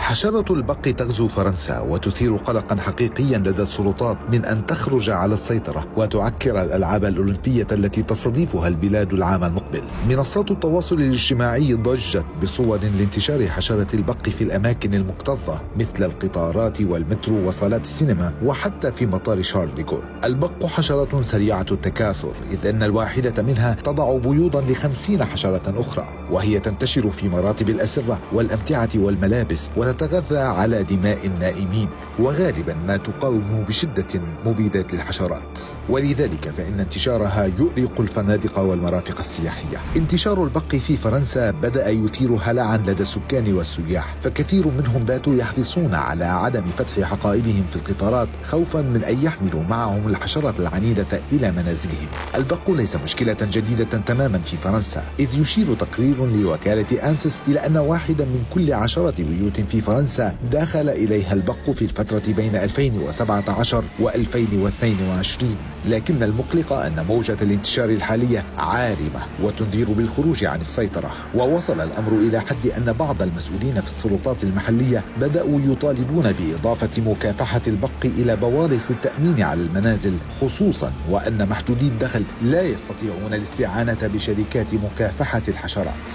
حشرة البق تغزو فرنسا وتثير قلقا حقيقيا لدى السلطات من أن تخرج على السيطرة وتعكر الألعاب الأولمبية التي تستضيفها البلاد العام المقبل. منصات التواصل الاجتماعي ضجت بصور لانتشار حشرة البق في الأماكن المكتظة مثل القطارات والمترو وصالات السينما وحتى في مطار شارل ديغول. البق حشرة سريعة التكاثر، إذ أن الواحدة منها تضع بيوضا ل50 حشرة أخرى، وهي تنتشر في مراتب الأسرة والأمتعة والملابس وتتغذى على دماء النائمين، وغالبا ما تقاوم بشدة مبيدات للحشرات، ولذلك فإن انتشارها يؤرق الفنادق والمرافق السياحية. انتشار البق في فرنسا بدأ يثير هلعا لدى السكان والسياح، فكثير منهم باتوا يحرصون على عدم فتح حقائبهم في القطارات خوفا من أن يحملوا معهم الحشرة العنيدة إلى منازلهم. البق ليس مشكلة جديدة تماما في فرنسا، إذ يشير تقرير لوكالة أنسس إلى أن واحدا من كل 10 بيوت في فرنسا دخل إليها البق في الفترة بين 2017 و2022. لكن المقلق أن موجة الانتشار الحالية عارمة وتنذر بالخروج عن السيطرة، ووصل الأمر إلى حد أن بعض المسؤولين في السلطات المحلية بدأوا يطالبون بإضافة مكافحة البق إلى بوادص التأمين على المنازل، خصوصا وأن محدودي الدخل لا يستطيعون الاستعانة بشركات مكافحة الحشرات.